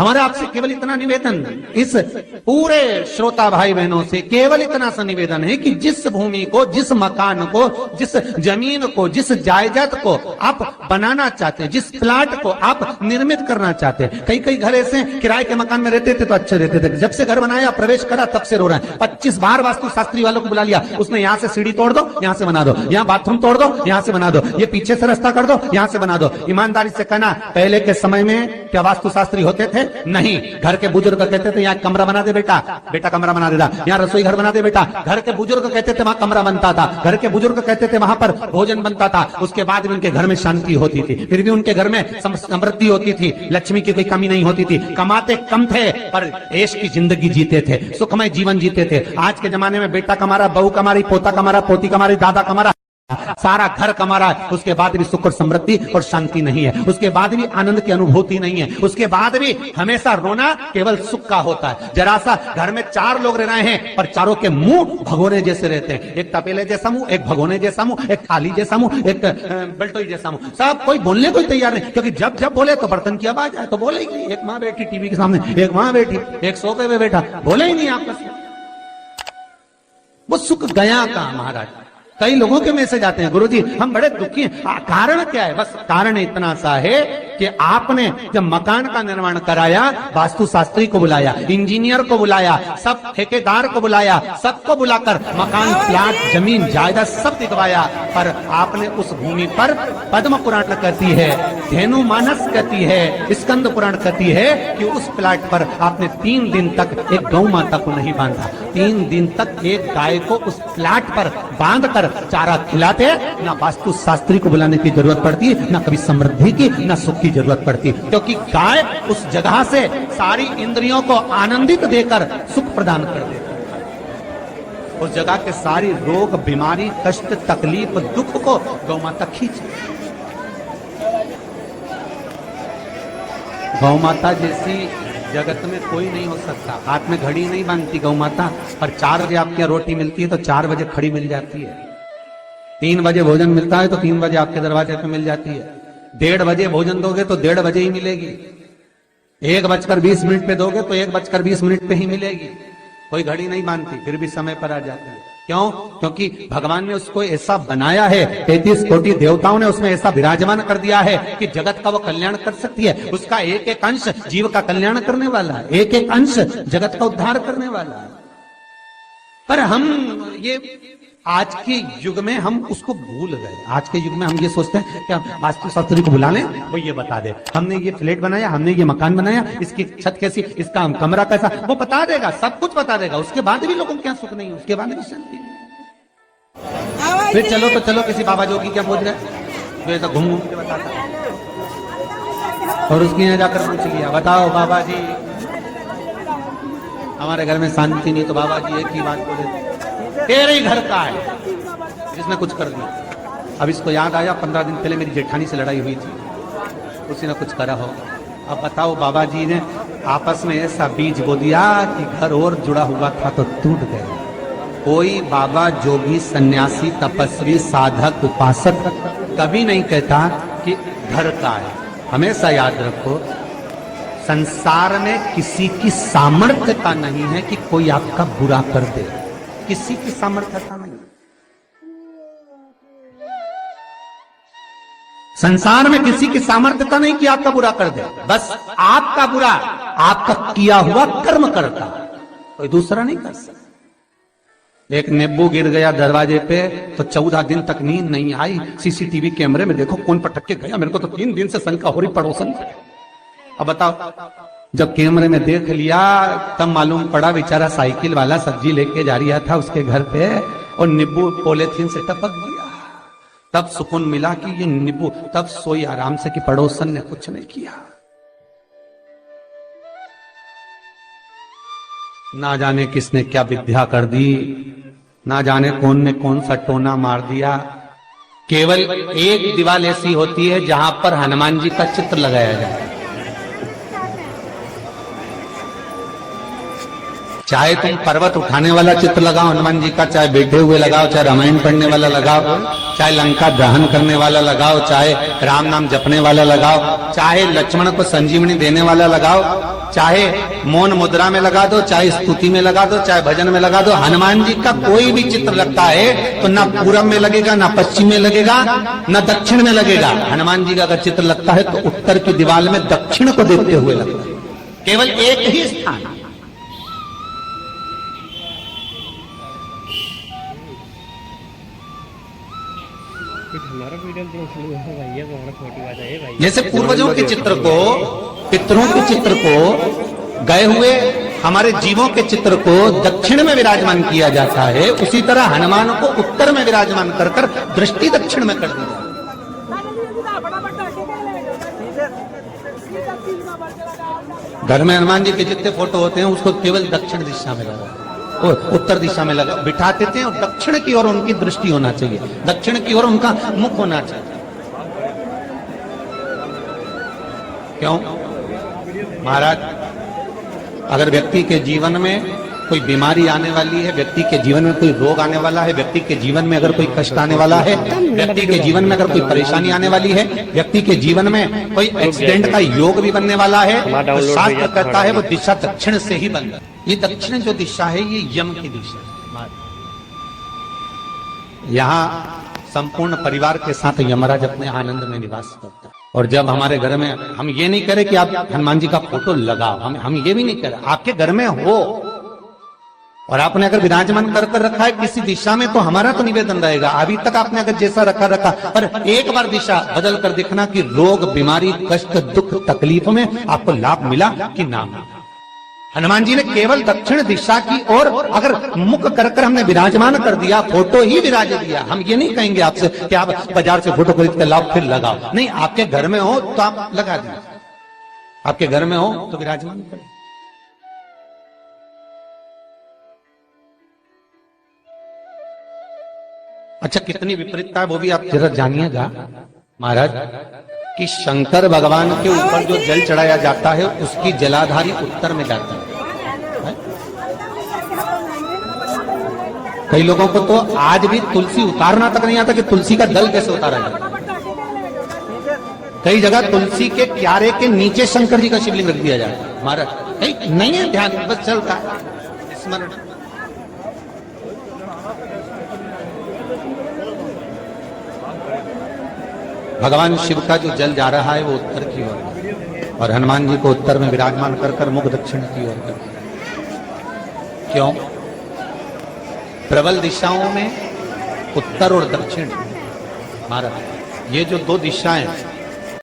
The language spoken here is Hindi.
हमारे आपसे केवल इतना निवेदन, इस पूरे श्रोता भाई बहनों से केवल इतना सा निवेदन है कि जिस भूमि को, जिस मकान को, जिस जमीन को, जिस जायदाद को आप बनाना चाहते हैं, जिस प्लाट को आप निर्मित करना चाहते हैं, कई कई घर ऐसे किराए के मकान में रहते थे तो अच्छे रहते थे, जब से घर बनाया प्रवेश करा तब से रो रहे हैं। 25 बार वास्तु शास्त्री वालों को बुला लिया, उसने यहां से सीढ़ी तोड़ दो, यहां से बना दो, यहां बाथरूम तोड़ दो, यहां से बना दो, ये पीछे से रास्ता कर दो, यहां से बना दो। ईमानदारी से कहना, पहले के समय में क्या वास्तु शास्त्री होते थे? नहीं। घर के बुजुर्ग कहते थे यहाँ कमरा बना दे बेटा, बेटा कमरा बना देता, यहाँ रसोई घर बना दे बेटा, घर के बुजुर्ग कहते थे वहां कमरा बनता था, घर के बुजुर्ग कहते थे वहां पर भोजन बनता था, उसके बाद भी उनके घर में शांति होती थी, फिर भी उनके घर में समृद्धि होती थी, लक्ष्मी की कोई कमी नहीं होती थी, कमाते कम थे पर ऐश की जिंदगी जीते थे, सुखमय जीवन जीते थे। आज के जमाने में बेटा कमा रहा, बहू कमा रही, पोता कमा रहा, पोती कमा रही, दादा कमा रहा, सारा घर कमा रहा है, उसके बाद भी सुख और समृद्धि और शांति नहीं है, उसके बाद भी आनंद की अनुभूति नहीं है, उसके बाद भी हमेशा रोना केवल सुख का होता है। जरा सा घर में 4 लोग रह रहे हैं पर चारों के मुंह भगोने जैसे रहते हैं, एक तपेले जैसा मुंह, एक भगोने जैसा मुंह, एक थाली जैसा मुंह, एक बल्टोई जैसा मुंह, सब कोई बोलने को तैयार नहीं, क्योंकि जब जब बोले तो बर्तन की आवाज आए तो बोलेगी। एक माँ बैठी टीवी के सामने, एक माँ बैठी, एक सोफे पे बैठा, बोले ही नहीं आपस में। वो सुख गया का महाराज। कई लोगों के मैसेज आते हैं, गुरुजी हम बड़े दुखी हैं, कारण क्या है? बस कारण इतना सा है कि आपने जब मकान का निर्माण कराया, वास्तु शास्त्री को बुलाया, इंजीनियर को बुलाया, सब ठेकेदार को बुलाया, सबको बुलाकर मकान, प्लाट, जमीन, जायदाद सब दिखवाया, पर आपने उस भूमि पर पद्म पुराण कहती है, धेनु मानस कहती है, स्कंद पुराण कहती है कि उस प्लाट पर आपने 3 दिन तक एक गौ माता को नहीं बांधा, 3 दिन तक एक गाय को उस प्लाट पर बांध कर चारा खिलाते। ना वास्तु शास्त्री को बुलाने की जरूरत पड़ती, ना कभी समृद्धि की, ना सुख की जरूरत पड़ती, क्योंकि गाय उस जगह से सारी इंद्रियों को आनंदित देकर सुख प्रदान कर देती। उस जगह के सारी रोग, बीमारी, कष्ट, तकलीफ, दुख को गौ माता खींच। गौ माता जैसी जगत में कोई नहीं हो सकता। हाथ में घड़ी नहीं बांधती गौ माता, पर 4 बजे आपके यहाँ रोटी मिलती है तो 4 बजे खड़ी मिल जाती है, 3 बजे भोजन मिलता है तो 3 बजे आपके दरवाजे पे मिल जाती है, 1:30 बजे भोजन दोगे तो 1:30 बजे ही मिलेगी, 1:20 पे दोगे तो 1:20 पे ही मिलेगी। कोई घड़ी नहीं बांधती, फिर भी समय पर आ जाती है। क्यों? क्योंकि भगवान ने उसको ऐसा बनाया है, 33 कोटि देवताओं ने उसमें ऐसा विराजमान कर दिया है कि जगत का वो कल्याण कर सकती है। उसका एक एक अंश जीव का कल्याण करने वाला है, एक एक अंश जगत का उद्धार करने वाला है। पर हम ये आज के युग में हम उसको भूल गए। आज के युग में हम ये सोचते हैं कि वास्तु शास्त्री को बुला लें, वो ये बता दे, हमने ये फ्लैट बनाया, हमने ये मकान बनाया, इसकी छत कैसी, इसका कमरा कैसा, वो बता देगा, सब कुछ बता देगा। उसके बाद भी लोगों को क्या सुख नहीं, उसके बाद भी शांति नहीं। फिर चलो तो चलो किसी बाबा जोगी क्या बोल रहे, जो ऐसा घूम घूम के बताता, और उसके यहाँ जाकर पूछ लिया, बताओ बाबा जी हमारे घर में शांति नहीं, तो बाबा जी एक ही बात बोले, तेरे ही घर का है, जिसने कुछ कर दिया। अब इसको याद आया 15 दिन पहले मेरी जेठानी से लड़ाई हुई थी, उसी ने कुछ करा होगा। अब बताओ बाबा जी ने आपस में ऐसा बीज बो दिया कि घर और जुड़ा हुआ था तो टूट गया। कोई बाबा, जोगी, सन्यासी, तपस्वी, साधक, उपासक कभी नहीं कहता कि घर का है। हमेशा याद रखो, संसार में किसी की सामर्थ्यता नहीं है कि कोई आपका बुरा कर दे, किसी की सामर्थ्यता नहीं। संसार में किसी की सामर्थ्यता नहीं कि आपका बुरा कर दे, बस आपका बुरा आपका किया हुआ कर्म करता, कोई दूसरा नहीं कर सकता। एक नींबू गिर गया दरवाजे पे तो 14 दिन तक नींद नहीं आई, सीसीटीवी कैमरे में देखो कौन पटक के गया, मेरे को तो 3 दिन से शंका हो रही पड़ोसन। अब बताओ, जब कैमरे में देख लिया तब मालूम पड़ा बेचारा साइकिल वाला सब्जी लेके जा रहा था उसके घर पे और नींबू पॉलीथीन से टपक गया। तब सुकून मिला कि ये नींबू, तब सोई आराम से कि पड़ोसन ने कुछ नहीं किया। ना जाने किसने क्या विद्या कर दी, ना जाने कौन ने कौन सा टोना मार दिया। केवल एक दीवार ऐसी होती है जहां पर हनुमान जी का चित्र लगाया जाए, चाहे तुम पर्वत उठाने वाला चित्र लगाओ हनुमान जी का, चाहे बैठे हुए लगाओ, चाहे रामायण पढ़ने वाला लगाओ, चाहे लंका दहन करने वाला लगाओ, चाहे राम नाम जपने वाला लगाओ, चाहे लक्ष्मण को संजीवनी देने वाला लगाओ, चाहे मौन मुद्रा में लगा दो, चाहे स्तुति में लगा दो, चाहे भजन में लगा दो। हनुमान जी का कोई भी चित्र लगता है तो ना पूरब में लगेगा, ना पश्चिम में लगेगा, ना दक्षिण में लगेगा। हनुमान जी का अगर चित्र लगता है तो उत्तर की दीवार में दक्षिण को देखते हुए लगता है, केवल एक ही स्थान। जैसे पूर्वजों के चित्र को, पितरों के चित्र को, गए हुए हमारे जीवों के चित्र को दक्षिण में विराजमान किया जाता है, उसी तरह हनुमान को उत्तर में विराजमान कर कर दृष्टि दक्षिण में कर दी जाती है। घर में हनुमान जी के जितने फोटो होते हैं उसको केवल दक्षिण दिशा में लगा, उत्तर दिशा में लगा बिठा देते हैं, और दक्षिण की ओर उनकी दृष्टि होना चाहिए, दक्षिण की ओर उनका मुख होना चाहिए। क्यों महाराज? अगर व्यक्ति के जीवन में कोई बीमारी आने वाली है, व्यक्ति के जीवन में कोई रोग आने वाला है, व्यक्ति के जीवन में अगर कोई कष्ट आने वाला है, व्यक्ति के जीवन में अगर कोई परेशानी आने वाली है, व्यक्ति के जीवन में कोई एक्सीडेंट का योग भी बनने वाला है, तो शास्त्र कहता है वो दिशा दक्षिण से ही बनता है। ये दक्षिण जो दिशा है ये यम की दिशा है। यहाँ संपूर्ण परिवार के साथ यमराज अपने आनंद में निवास करता है। और जब हमारे घर में, हम ये नहीं कह रहे कि आप हनुमान जी का फोटो लगाओ, हम ये भी नहीं कह रहे, आपके घर में हो और आपने अगर विराजमान कर रखा है किसी दिशा में, तो हमारा तो निवेदन रहेगा, अभी तक आपने अगर जैसा रखा, पर एक बार दिशा बदल कर देखना कि रोग, बीमारी, कष्ट, दुख, तकलीफ में आपको लाभ मिला कि ना मिला। हनुमान जी ने केवल दक्षिण दिशा की ओर अगर मुख कर हमने विराजमान कर दिया, फोटो ही विराज दिया। हम ये नहीं कहेंगे आपसे कि आप बाजार से फोटो खरीद कर लाओ फिर लगाओ, नहीं, आपके घर में हो तो आप लगा दीजिए, आपके घर में हो तो विराजमान करें। अच्छा, कितनी विपरीतता है वो भी आप जरा जानिएगा महाराज, कि शंकर भगवान के ऊपर जो जल चढ़ाया जाता है उसकी जलाधारी उत्तर में जाती है। कई लोगों को तो आज भी तुलसी उतारना तक नहीं आता कि तुलसी का दल कैसे उतारा जाता है। कई जगह तुलसी के क्यारे के नीचे शंकर जी का शिवलिंग रख दिया जाता है महाराज, नहीं है ध्यान, बस चलता है स्मरण। भगवान शिव का जो जल जा रहा है वो उत्तर की ओर, और हनुमान जी को उत्तर में विराजमान कर मुख दक्षिण की ओर कर। क्यों? प्रबल दिशाओं में उत्तर और दक्षिण महाराज, ये जो दो दिशाएं